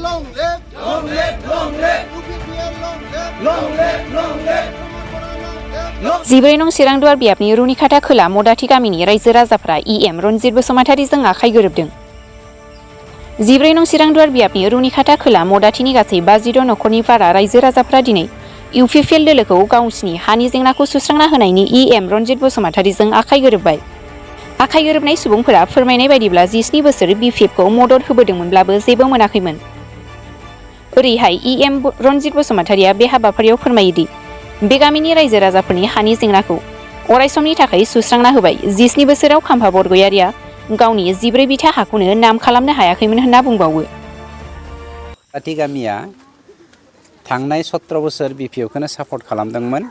long live, long live, long live. UPPL long live, long live, long live. 14 नं चिरांदुवार बियाबनि रुनिखाता खोला मदाथि गामिनि रायजो राजाफ्रा EM रनजित बसुमतारीजों आखाइ गोरोबदों। 14 नं चिरांदुवार बियाबनि रुनिखाता खोला मदाथिनि गासै 56 नखरनि भारा रायजो राजाफ्रा दिनै UPPL दोलोखौ गावसिनि हानि जेंनाखौ सुस्रांना होनायनि EM रनजित बसुमतारीजों आखाइ गोरोबबाय। आखाइ गोरोबनाय सुबुंफोरा फोरमायनाय बायदिब्ला 17 बोसोर BPFखौ मदद होबोदोंमोनब्लाबो जेबो मोनाखैमोन। ओरैहाय EM रनजित बसुमतारीया बे हाबाफारियाव फोरमायोदि बे गामिनि रायजो राजाफोरनि हानि जेंनाखौ अरायसमनि थाखाय सुस्रांना होबाय। 17 बोसोराव खाम्फा बरगयारिया गावनि 14 बिथा हाखौनो नाम खालामनो हायाखैमोन होनना बुंबावो। मदाथि गामिया थांनाय 17 बोसोर BPFखौनो सापर्ट खालामदोंमोन।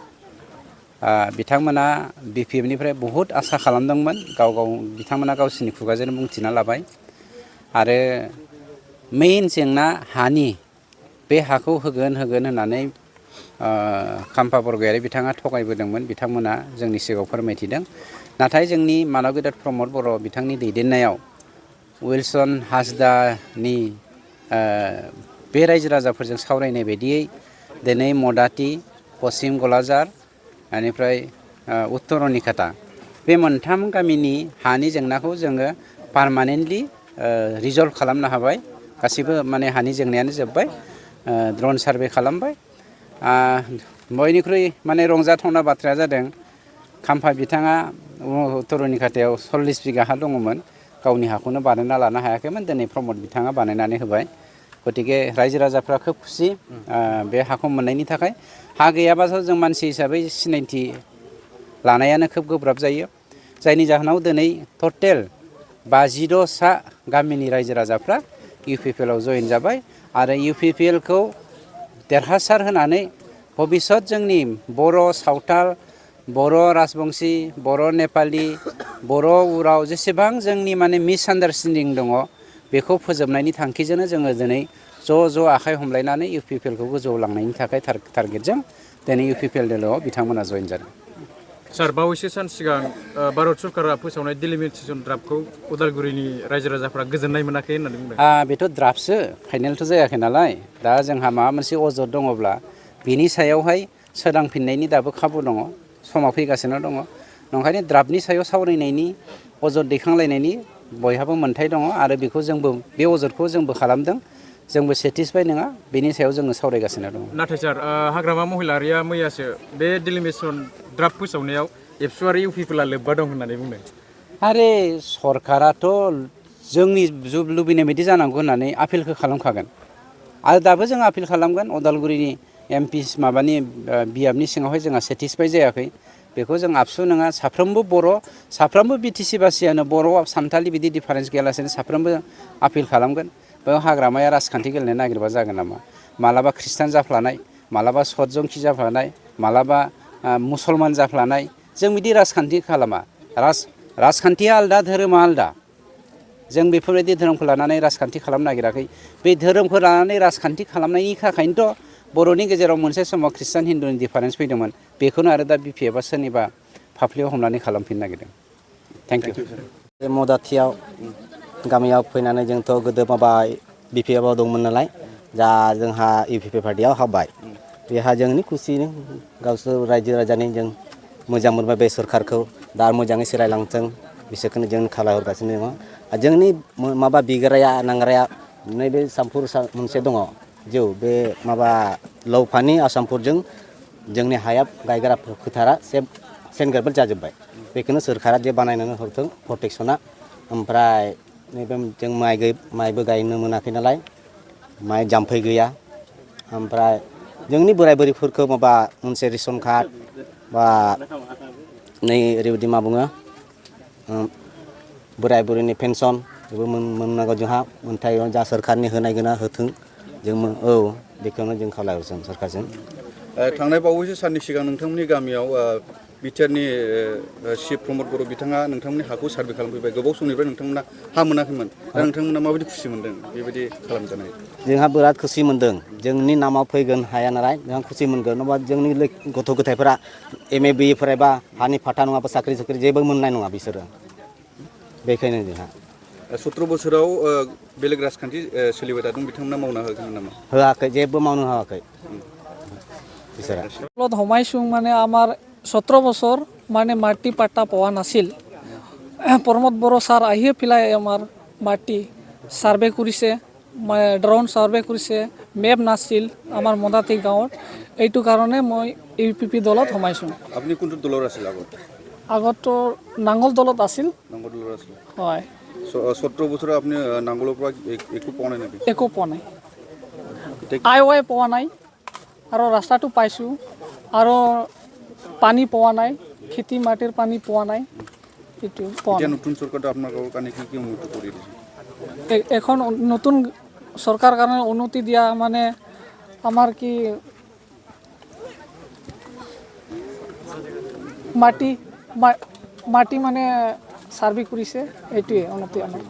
बिथांमोना BPFनिफ्राय बहुद आसा खालामदोंमोन। बिथांमोना गावसिनि खुगाजों बुंथिना लाबाय आरो मेइन जेंना हानि बे हाखौ होगोन होननानै खाम्फा बरगयारि बिथाङा थगायबोदोंमोन। बिथांमोना जोंनि सिगाङाव फोरमायथिदों। नाथाय जोंनि मानब गेदेर प्रमद बर' बिथांनि दैदेननायाव उइलसन हासदानि बे रायजो राजाफोरजों सावरायनाय बायदियै दिनै मदाथि, पश्चिम गलाजार, बेनिफ्राय उत्तर रनिखाता बे मोनथाम गामिनि हानि जेंनाखौ जोङो पारमानेन्टलि रिजल्भ खालामनो हाबाय। गासिबो माने हानि जेंनायानो जोब्बाय। ड्रन सार्भे खालामबाय। बयनिख्रुइ माने रंजाथावना बाथ्राया जादों खाम्फा बिथाङा उत्तर रनिखातायाव 40 बिगा हा दङमोन। गावनि हाखौनो बानायना लानो हायाखैमोन। दिनै प्रमद बिथाङा बानायनानै होबाय। गतिके रायजो राजाफ्रा खोब खुसि बे हाखौ मोननायनि थाखाय। हा गैयाबाथ' जों मानसि हिसाबै सिनायथि लानायानो खोब गोब्राब जायो। जायनि जाहोनाव दिनै टटेल 52 गामिनि रायजो राजाफ्रा UPPLआव जयेन जाबाय आरो UPPLखौ देरहासार होनानै भबिसत जोंनि बर' सावथाल, बर' राजबंसि, बर' नेपालि, बर' उराव जेसेबां जोंनि माने मिसआन्डारस्टेन्डिं दङ बेखौ फोजोबनायनि थांखिजोंनो जोङो दिनै ज' आखाइ हमलायनानै UPPLखौ गोजौआव लांनायनि थाखाय टारगेटजों दिनै UPPL दोलोआव बिथांमोना जयेन जादों। सार, बावैसो सान सिगां भारत सरकारा फोसावनाय डिलिमिटेसन ड्राफ्टखौ उदालगुरिनि रायजो राजाफ्रा गोजोननाय मोनाखै होननानै बुंदों। बेथ' ड्राफ्टसो, फाइनेलथ' जायाखै नालाय। दा जोंहा माबा मोनसे अजद दङब्ला बिनि सायावहाय सोदांफिननायनि दाबो खाबु दङ, समा फैगासिनो दङ। नंखायनो ड्राफ्टनि सायाव सावरायनायनि, अजद दैखांलायनायनि बयहाबो मोन्थाय दङ आरो बेखौ जोंबो बे अजदखौ जोंबो खालामदों। जोंबो सेटिसफाइ नङा, बेनि सायाव जोङो सावरायगासिनो दङ। नाथाय सार, हाग्रामा महिलारिया मैयासो बे डिलिमिटेसन ड्राफ्ट फोसावनायाव एबसु आरो UPPLआ लोब्बा दं होननानै बुंदों। आरे सरकाराथ' जोंनि लुबैनाय बायदि जानांगौ होननानै आपिलखौ खालामखागोन आरो दाबो जों आपिल खालामगोन। उदालगुरिनि MP माबानि बियाबनि सिङावहाय जोंहा सेटिसफाइ जायाखै। बेखौ जों आबसु नङा, साफ्रोमबो बर', साफ्रोमबो BTC बासियानो बर' सानथालि बिदि डिफारेन्स गैयालासेनो साफ्रोमबो आपिल खालामगोन। बेयाव हाग्रामाया राजखान्थि गेलेनो नागिरबा जागोन नामा? मालाबा ख्रिस्टान जाफ्लानाय, मालाबा सतजंखि जाफ्लानाय, मालाबा मुसलमान जाफ्लानाय, जों बिदि राजखान्थि खालामा। राजखान्थिया आलदा, धोरोमा आलदा। जों बेफोरबायदि धोरोमखौ लानानै राजखान्थि खालामनो नागिराखै। बे धोरोमखौ लानानै राजखान्थि खालामनायनि थाखायनोथ' बर'नि गेजेराव मोनसे समाव ख्रिस्टान हिन्दुनि डिफारेन्स फैदोंमोन। बेखौनो आरो दा BPFआ सोरनिबा फाफ्लियाव हमनानै खालामफिननो नागिरदों। Thank you. बे मदाथियाव गामियाव फैनानै जोंथ' गोदो माबा BPFआव दंमोन नालाय, दा जोंहा UPPL पार्टियाव हाबबाय। बेहा जोंनि खुसिनो गावसोर रायजो राजानि जों मोजां मोनबाय बे सरकारखौ। दा मोजाङै सोलायलांथों बिसोरखौनो जों खालामहरगासिनो दङ। जोंनि माबा बिग्राया नांग्राया नैबे सामफुर मोनसे दङ जौ बे माबा लौफानि आसामफोरजों जोंनि हाया गायग्रा फोथारा सेनग्राबोल जाजोब्बाय। बेखौनो सोरखारा जे बानायनानै हरथों प्रटेक्सना। ओमफ्राय नैबे जों माइबो गायनो मोनाखै नालाय, माइ जाम्फै गैया। ओमफ्राय जोंनि बोराय बुरैफोरखौ माबा मोनसे रेसन कार्ड बा नै ओरैबायदि मा बुङो बोराय बुरैनि पेन्सन बेबो मोननांगौ जोंहा मोनथाय जा सोरखारनि होनाय गोना होथों जों बेखौनो जों खावलायहरदों सरकारजों। थांनाय बावैसो साननि सिगां नोंथांमोननि गामियाव बिटिआरनि चिफ प्रमद बर' बिथाङा नोंथांमोननि हाखौ सार्भे खालामफैबाय। गोबाव समनिफ्राय नोंथांमोना हा मोनाखैमोन। दा नोंथांमोना माबायदि खुसि मोनदों बेबायदि खालामजानाय? जोंहा बिराद खुसि मोनदों। जोंनि नामाव फैगोन हाया नालाय जोंहा खुसि मोनगोन। नङाबा जोंनि गथ' गथायफोरा MA BE फरायबा हानि फाथा नङाबा साख्रि जेबो मोननाय नङा बिसोरो। बेखायनो जोंहा 17 बोसोराव बेलेग राजखान्थि सोलिबाय थादों बिथांमोना मावना होगोन नामा? होआखै जेबो मावनो होआखै बिसोरा স্কুলত সোমাইছোঁ মানে আমাৰ 17 বছৰ মানে মাটি পাট্টা পোৱা নাছিল প্ৰমোদ বড়ো ছাৰ আহিয়ে পেলাই আমাৰ মাটি ছাৰ্ভে কৰিছে ড্ৰোন ছাৰ্ভে কৰিছে মেপ নাছিল আমাৰ মদাতি গাঁৱত এইটো কাৰণে মই UPP দলত সোমাইছোঁ আপুনি কোনটো দলৰ আছিল আগত? আগতো নাঙল দলত আছিল নাংগল দলৰ আছিল হয় 17 বছৰ আপুনি নাংগলৰ পৰা একো পোৱা নাই নেকি? একো পোৱা নাই আই পোৱা নাই আৰু ৰাস্তাটো পাইছোঁ আৰু পানী পোৱা নাই খেতি মাটিৰ পানী পোৱা নাই এইটো পোৱা এতিয়া নাই নতুন চৰকাৰটো আপোনালোকৰ কাৰণে কি উন্নতি কৰি দিছে? এখন নতুন চৰকাৰ কাৰণে উন্নতি দিয়া মানে আমাৰ কি মাটি মানে ছাৰ্ভে কৰিছে এইটোৱে উন্নতি আমাৰ